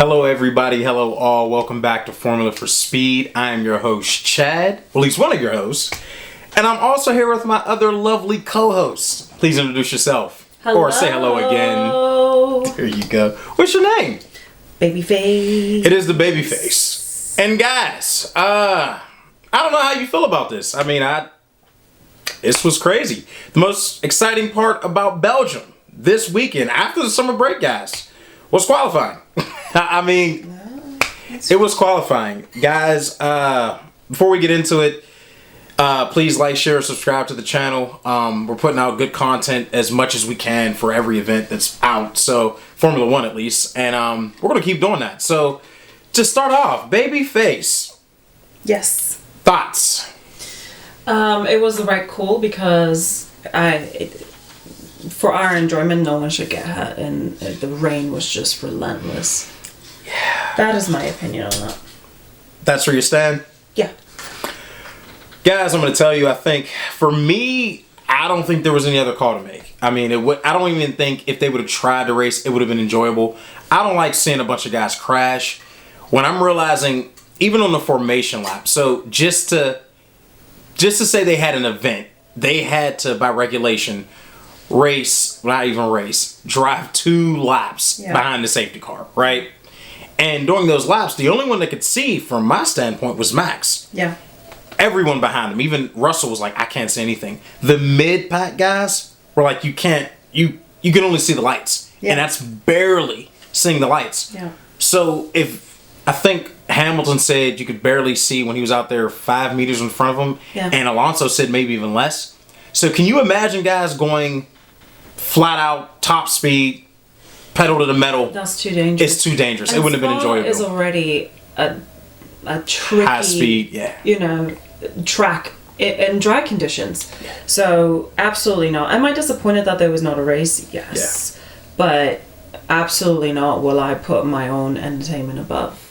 Hello everybody, hello all, welcome back to Formula for Speed. I am your host Chad, or at least one of your hosts, and I'm also here with my other lovely co-hosts. Please introduce yourself. Hello. Or say hello again. There you go. What's your name? Babyface. It is the Babyface. And guys, I don't know how you feel about this. I mean, this was crazy. The most exciting part about Belgium this weekend, after the summer break, guys, was qualifying. I mean, it was qualifying. Guys, before we get into it, please like, share, subscribe to the channel. We're putting out good content as much as we can for every event that's out. So, Formula 1 at least. And we're going to keep doing that. So, to start off, Babyface. Yes. Thoughts? It was the right call because for our enjoyment, no one should get hurt, and the rain was just relentless. Yeah. That is my opinion on that. That's where you stand? Yeah. Guys, I'm going to tell you, I think, for me, I don't think there was any other call to make. I mean, I don't even think if they would have tried to race, it would have been enjoyable. I don't like seeing a bunch of guys crash. When I'm realizing, even on the formation lap, so just to say they had an event, they had to, by regulation, drive 2 laps behind the safety car, right? And during those laps, the only one that could see, from my standpoint, was Max. Yeah. Everyone behind him, even Russell, was like, I can't see anything. The mid-pack guys were like, you can only see the lights. Yeah. And that's barely seeing the lights. Yeah. So I think Hamilton said you could barely see when he was out there 5 meters in front of him. Yeah. And Alonso said maybe even less. So can you imagine guys going flat out, top speed, pedal to the metal? That's too dangerous. It's too dangerous. And it wouldn't have been enjoyable. It's already a tricky, high speed, track in dry conditions. Yeah. So absolutely not. Am I disappointed that there was not a race? Yes. Yeah. But absolutely not will I put my own entertainment above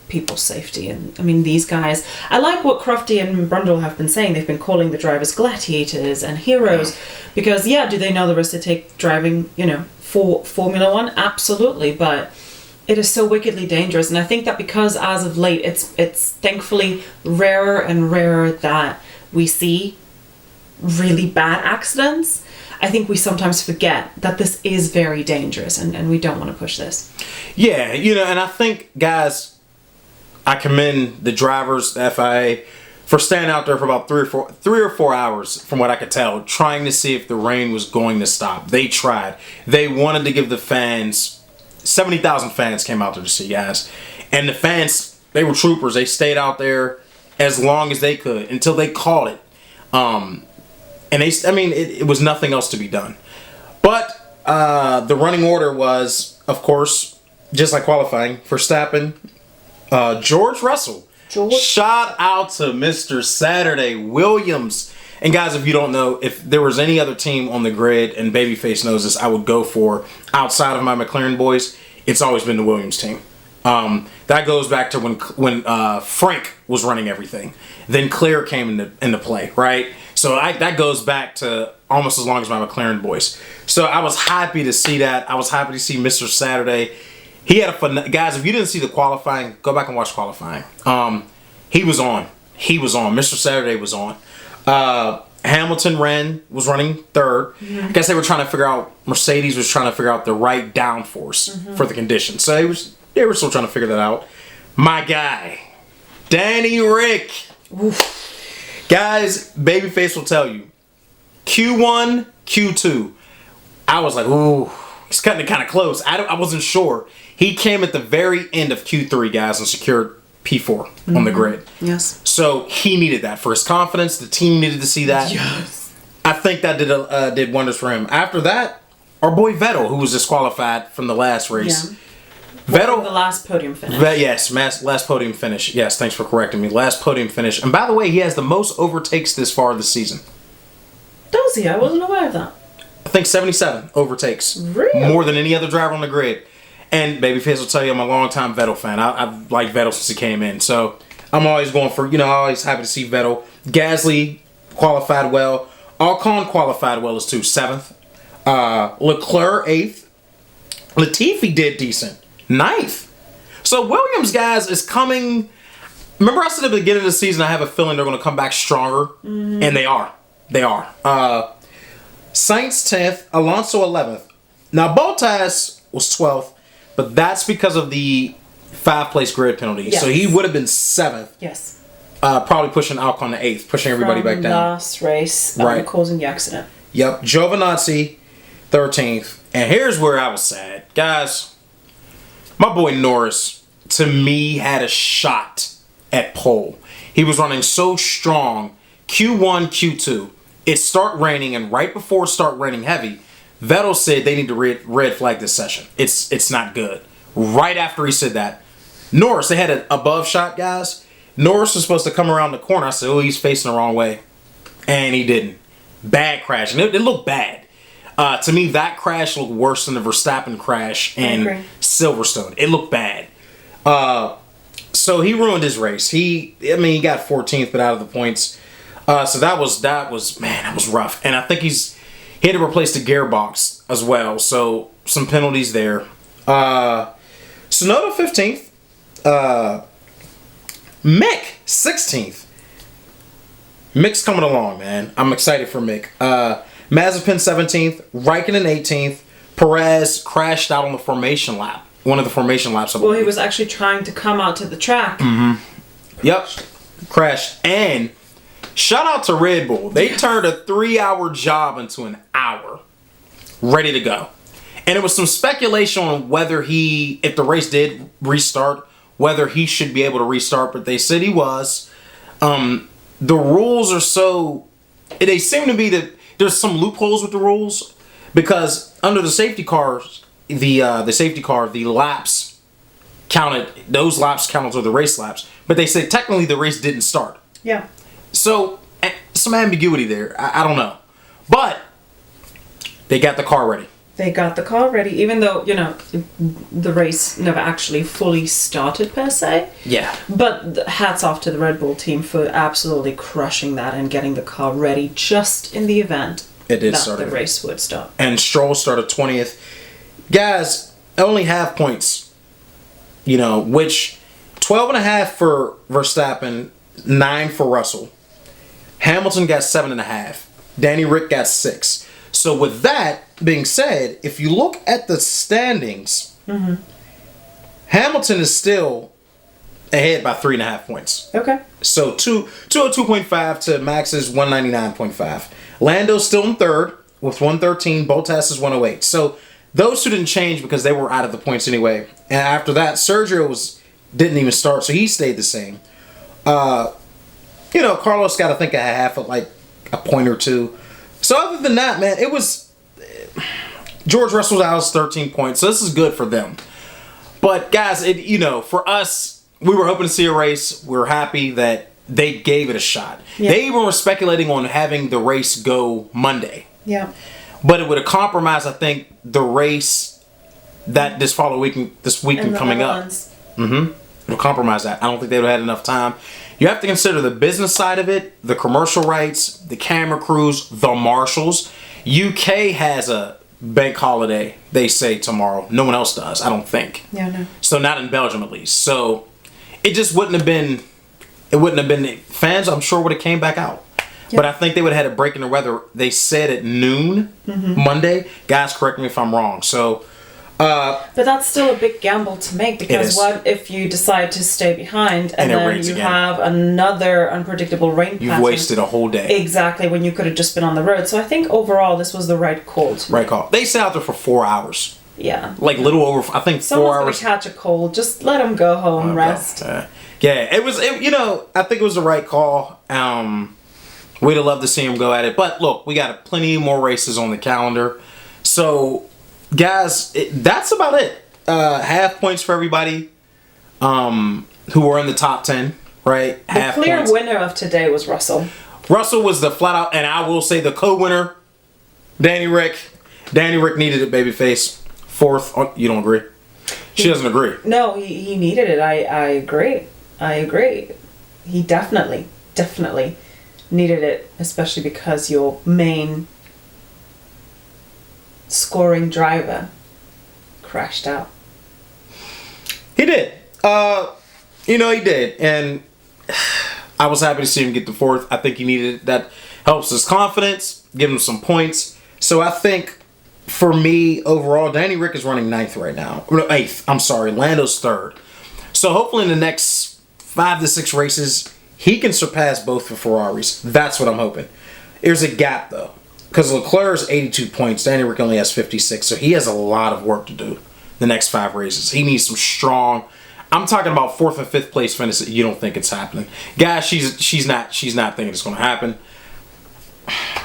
people's safety. And I mean, these guys, I like what Crofty and Brundle have been saying. They've been calling the drivers gladiators and heroes because do they know the risk to take driving, for Formula 1? Absolutely. But it is so wickedly dangerous. And I think that because as of late, it's thankfully rarer and rarer that we see really bad accidents. I think we sometimes forget that this is very dangerous and we don't want to push this. Yeah, and I think, guys, I commend the drivers, the FIA, for staying out there for about 3 or 4 hours, from what I could tell, trying to see if the rain was going to stop. They tried. They wanted to give the fans, 70,000 fans came out there to see, guys. And the fans, they were troopers. They stayed out there as long as they could until they called it. And it was nothing else to be done. But the running order was, of course, just like qualifying, Verstappen, George Russell. Shout out to Mr. Saturday Williams. And guys, if you don't know, if there was any other team on the grid, and Babyface knows this, I would go for, outside of my McLaren boys, it's always been the Williams team. That goes back to when Frank was running everything. Then Claire came into play, right? So that goes back to almost as long as my McLaren boys. So I was happy to see that. I was happy to see Mr. Saturday. He had a fun... Guys, if you didn't see the qualifying, go back and watch qualifying. He was on. Mr. Saturday was on. Hamilton was running third. Mm-hmm. I guess they were trying to figure out... Mercedes was trying to figure out the right downforce for the conditions. So they were still trying to figure that out. My guy, Danny Rick. Oof. Guys, Babyface will tell you. Q1, Q2. I was like, ooh, he's cutting it kind of close. I wasn't sure. He came at the very end of Q3, guys, and secured P4 on the grid. Yes. So he needed that for his confidence. The team needed to see that. Yes. I think that did wonders for him. After that, our boy Vettel, who was disqualified from the last race. Yeah. Vettel, the last podium finish. Yes, last podium finish. Yes, thanks for correcting me. Last podium finish. And by the way, he has the most overtakes this far this season. Does he? I wasn't aware of that. I think 77 overtakes. Really? More than any other driver on the grid. And Babyface will tell you I'm a long-time Vettel fan. I've liked Vettel since he came in. So I'm always going for, always happy to see Vettel. Gasly qualified well. Ocon qualified well as too, 7th. Leclerc, 8th. Latifi did decent, 9th. So Williams, guys, is coming. Remember, I said at the beginning of the season, I have a feeling they're going to come back stronger, and they are. They are. Saints 10th, Alonso 11th. Now Bottas was 12th, but that's because of the 5-place grid penalty. Yes. So he would have been 7th. Yes. Probably pushing Ocon to 8th, pushing everybody back down. Last race, Right. causing the accident. Yep, Giovinazzi 13th. And here's where I was sad. Guys, my boy Norris, to me, had a shot at pole. He was running so strong. Q1, Q2. It started raining, and right before it started raining heavy, Vettel said they need to red flag this session. It's not good. Right after he said that, Norris, they had an above shot, guys. Norris was supposed to come around the corner. I said, oh, he's facing the wrong way. And he didn't. Bad crash. And it looked bad. To me, that crash looked worse than the Verstappen crash in Silverstone. It looked bad. So he ruined his race. He got 14th, but out of the points. So that was rough. And I think he had to replace the gearbox as well. So some penalties there. Sonoda 15th. Mick 16th. Mick's coming along, man. I'm excited for Mick. Mazepin 17th. Raikkonen 18th. Perez crashed out on the formation lap. One of the formation laps. Well, he was actually trying to come out to the track. Yep. Crashed. And shout out to Red Bull. They turned a 3-hour job into an hour. Ready to go. And there was some speculation on whether if the race did restart, whether he should be able to restart, but they said he was. The rules are so... They seem to be that there's some loopholes with the rules, because under the safety cars, the laps counted, those laps counted to the race laps, but they said technically the race didn't start. Yeah. So, some ambiguity there. I don't know. But, they got the car ready. They got the car ready, even though, the race never actually fully started per se. Yeah. But hats off to the Red Bull team for absolutely crushing that and getting the car ready just in the event that the race would start. And Stroll started 20th. Guys, only half points. Which 12.5 for Verstappen, 9 for Russell. Hamilton got 7.5. Danny Rick got 6. So with that being said, if you look at the standings, Hamilton is still ahead by 3.5 points. Okay. So 202.5 to Max's 199.5. Lando's still in third with 113. Bottas is 108. So those two didn't change because they were out of the points anyway. And after that, Sergio didn't even start, so he stayed the same. Carlos got, I think, a half of a point or two. So other than that, man, it was... George Russell's out 13 points, so this is good for them. But guys, for us, we were hoping to see a race. We were happy that they gave it a shot. Yeah. They even were speculating on having the race go Monday. Yeah. But it would have compromised, I think, the race that this weekend coming up. It would compromise that. I don't think they would have had enough time. You have to consider the business side of it, the commercial rights, the camera crews, the marshals. UK has a bank holiday, they say, tomorrow. No one else does, I don't think. Yeah, no. So not in Belgium, at least. So it just wouldn't have been... Fans, I'm sure, would have came back out. Yep. But I think they would have had a break in the weather. They said at noon Monday. Guys, correct me if I'm wrong. So... but that's still a big gamble to make, because what if you decide to stay behind and then you have another unpredictable rain pattern? You've wasted a whole day. Exactly, when you could have just been on the road. So I think overall this was the right call. Right call. They sat out there for 4 hours. Yeah. Little over, I think, 4 hours. Someone's gonna catch a cold. Just let them go home, rest. Yeah, it was, I think it was the right call. We'd have loved to see him go at it. But look, we got plenty more races on the calendar. So... Guys, that's about it. Half points for everybody who were in the top 10, right? The clear winner of today was Russell. Russell was the flat out, and I will say the co-winner, Danny Rick. Danny Rick needed it, babyface. 4th. Oh, you don't agree? She doesn't agree. No, he needed it. I agree. He definitely needed it, especially because your main scoring driver crashed out. He did. He did, and I was happy to see him get the fourth. I think he needed it. That helps his confidence, give him some points. So I think, for me, overall, Danny Rick is running ninth right now. No, eighth. I'm sorry. Lando's third. So hopefully in the next 5 to 6 races, he can surpass both the Ferraris. That's what I'm hoping. There's a gap, though. Because Leclerc's 82 points. Danny Rick only has 56. So he has a lot of work to do the next 5 races. He needs some strong... I'm talking about 4th and 5th place finish. You don't think it's happening. Guys, she's not thinking it's going to happen.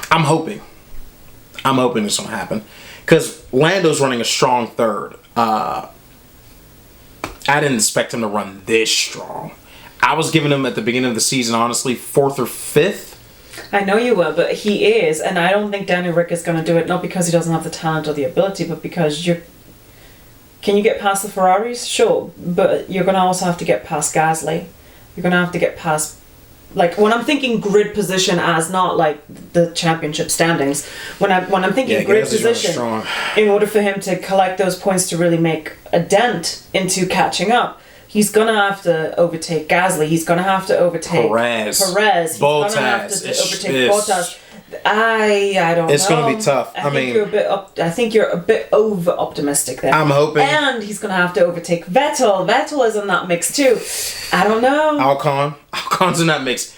I'm hoping it's going to happen. Because Lando's running a strong third. I didn't expect him to run this strong. I was giving him at the beginning of the season, honestly, 4th or 5th. I know you were, but he is, and I don't think Danny Rick is going to do it, not because he doesn't have the talent or the ability, but because can you get past the Ferraris? Sure, but you're going to also have to get past Gasly. You're going to have to get past, like, when I'm thinking grid position as not like the championship standings, when I'm thinking grid position, in order for him to collect those points to really make a dent into catching up, he's going to have to overtake Gasly. He's going to have to overtake Perez. He's going to have to overtake Bottas. I don't know. It's going to be tough. I think you're a bit over optimistic there. I'm hoping. And he's going to have to overtake Vettel. Vettel is in that mix too. I don't know. Alcon's in that mix.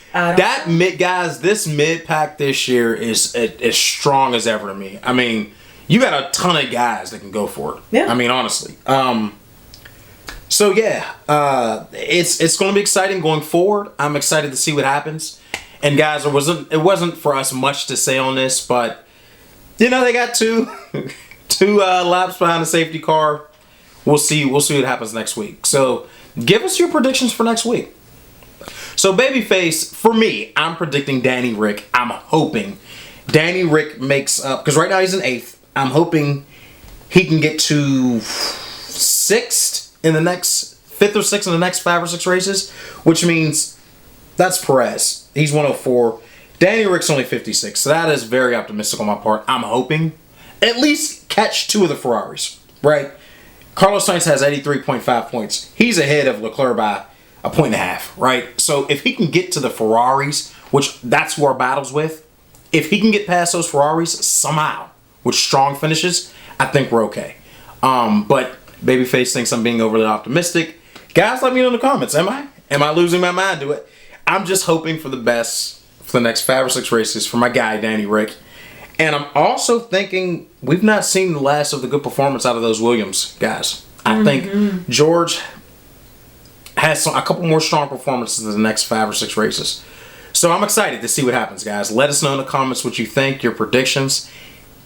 This mid pack this year is as strong as ever to me. I mean, you got a ton of guys that can go for it. Yeah. I mean, honestly. So yeah, it's going to be exciting going forward. I'm excited to see what happens. And guys, it wasn't for us much to say on this, but they got two laps behind the safety car. We'll see what happens next week. So give us your predictions for next week. So babyface, for me, I'm predicting Danny Rick. I'm hoping Danny Rick makes up, because right now he's in 8th. I'm hoping he can get to 6th in the next 5th or 6th in the next 5 or 6 races, which means that's Perez. He's 104. Danny Rick's only 56, so that is very optimistic on my part. I'm hoping at least catch 2 of the Ferraris, right? Carlos Sainz has 83.5 points. He's ahead of Leclerc by a 1.5, right? So if he can get to the Ferraris, which that's who our battle's with, if he can get past those Ferraris somehow with strong finishes, I think we're okay. But Babyface thinks I'm being overly optimistic. Guys, let me know in the comments. Am I? Am I losing my mind to it? I'm just hoping for the best for the next 5 or 6 races for my guy, Danny Rick. And I'm also thinking we've not seen the last of the good performance out of those Williams guys. I think George has a couple more strong performances in the next 5 or 6 races. So I'm excited to see what happens, guys. Let us know in the comments what you think, your predictions.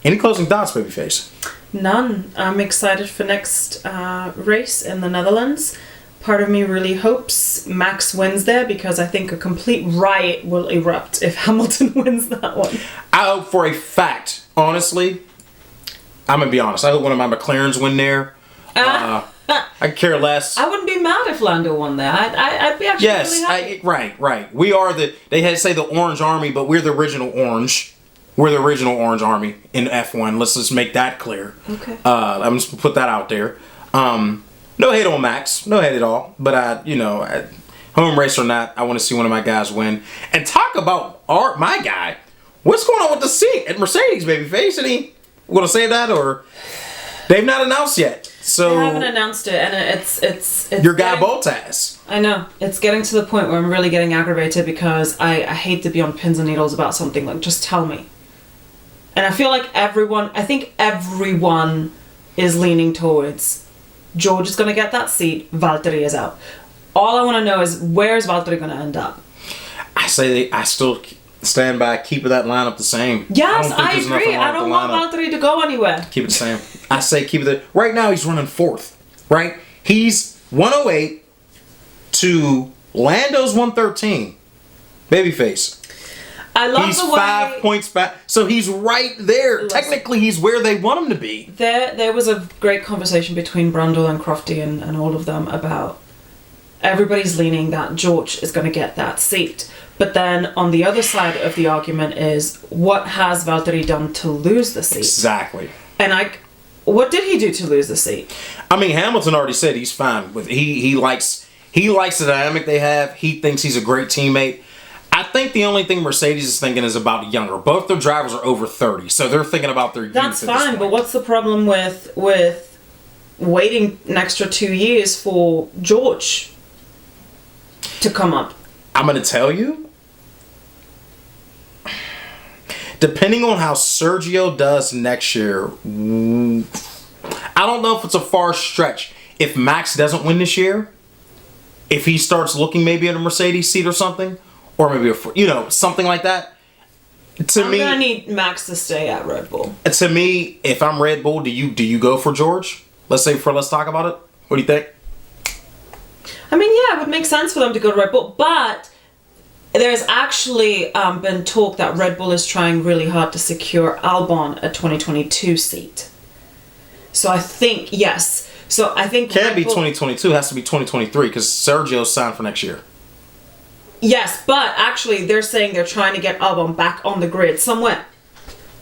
Any closing thoughts, Babyface? None. I'm excited for next race in the Netherlands. Part of me really hopes Max wins there because I think a complete riot will erupt if Hamilton wins that one. I hope for a fact, honestly, I'm going to be honest, I hope one of my McLarens win there. I care less. I wouldn't be mad if Lando won there. I'd be actually really happy. Right. We are they say the Orange Army, but we're the original Orange. We're the original Orange Army in F1. Let's just make that clear. Okay. I'm just put that out there. No hate on Max. No hate at all. But home race or not, I want to see one of my guys win. And talk about my guy. What's going on with the seat at Mercedes, Babyface? Any going to say that, or they've not announced yet? So they haven't announced it, and it's your guy Bottas. I know. It's getting to the point where I'm really getting aggravated because I hate to be on pins and needles about something. Like, just tell me. And I feel like I think everyone is leaning towards George is going to get that seat, Valtteri is out. All I want to know is, where is Valtteri going to end up? I still stand by keeping that lineup the same. Yes, I agree. I don't want Valtteri to go anywhere. Keep it the same. I say keep it right now he's running 4th, right? He's 108 to Lando's 113. Babyface. I love he's the way 5 points back, so he's right there. Listen, technically, he's where they want him to be. There was a great conversation between Brundle and Crofty and all of them about everybody's leaning that George is going to get that seat. But then on the other side of the argument is, what has Valtteri done to lose the seat? Exactly. And What did he do to lose the seat? I mean, Hamilton already said he's fine with he likes the dynamic they have. He thinks he's a great teammate. I think the only thing Mercedes is thinking is about younger. Both their drivers are over 30, so they're thinking about their youth. That's fine, but what's the problem with waiting an extra 2 years for George to come up? I'm going to tell you, depending on how Sergio does next year, I don't know if it's a far stretch. If Max doesn't win this year, if he starts looking maybe at a Mercedes seat or something, or maybe something like that. I'm gonna need Max to stay at Red Bull. To me, if I'm Red Bull, do you go for George? Let's talk about it. What do you think? I mean, yeah, it would make sense for them to go to Red Bull, but there's actually been talk that Red Bull is trying really hard to secure Albon a 2022 seat. So I think, yes. So I think can't be 2022. It has to be 2023 because Sergio's signed for next year. Yes, but actually they're saying they're trying to get Albon back on the grid somewhere.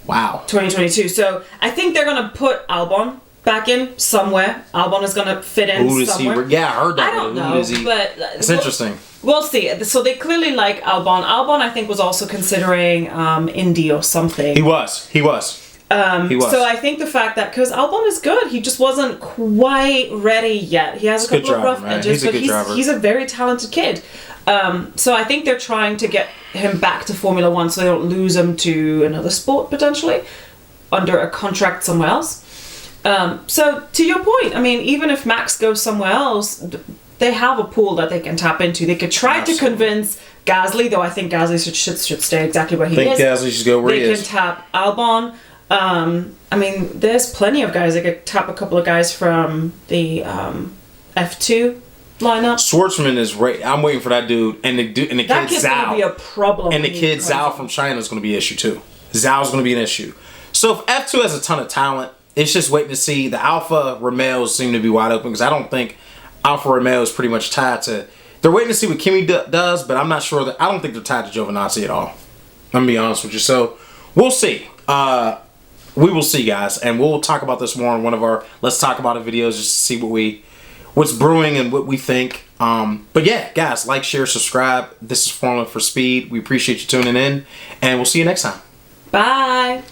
Wow. 2022. So I think they're going to put Albon back in somewhere. Albon is going to fit in somewhere. Yeah, I heard that. I don't know, but it's interesting. We'll see. So they clearly like Albon. Albon, I think, was also considering Indy or something. He was. He was. So I think the fact that, because Albon is good, he just wasn't quite ready yet. He has a couple of rough edges, but he's a very talented kid. So I think they're trying to get him back to Formula One so they don't lose him to another sport potentially under a contract somewhere else. So to your point, I mean, even if Max goes somewhere else, they have a pool that they can tap into. They could try to convince Gasly, though I think Gasly should stay exactly where he is. I think Gasly should go where he is. They can tap Albon. I mean, there's plenty of guys. They could tap a couple of guys from the F2 lineup. Schwartzman is right. I'm waiting for that dude, and the kid Zhao. That kid's gonna be a problem. And the kid Zhao from China is going to be an issue too. Zhao's going to be an issue. So if F2 has a ton of talent, it's just waiting to see. The Alfa Romeos seem to be wide open because I don't think Alfa Romeo is pretty much tied to. They're waiting to see what Kimi does, but I'm not sure that. I don't think they're tied to Giovinazzi at all. I'm gonna be honest with you. So we'll see. We will see, guys, and we'll talk about this more in one of our Let's Talk About It videos just to see what's brewing and what we think. But yeah, guys, like, share, subscribe. This is Formula for Speed. We appreciate you tuning in, and we'll see you next time. Bye.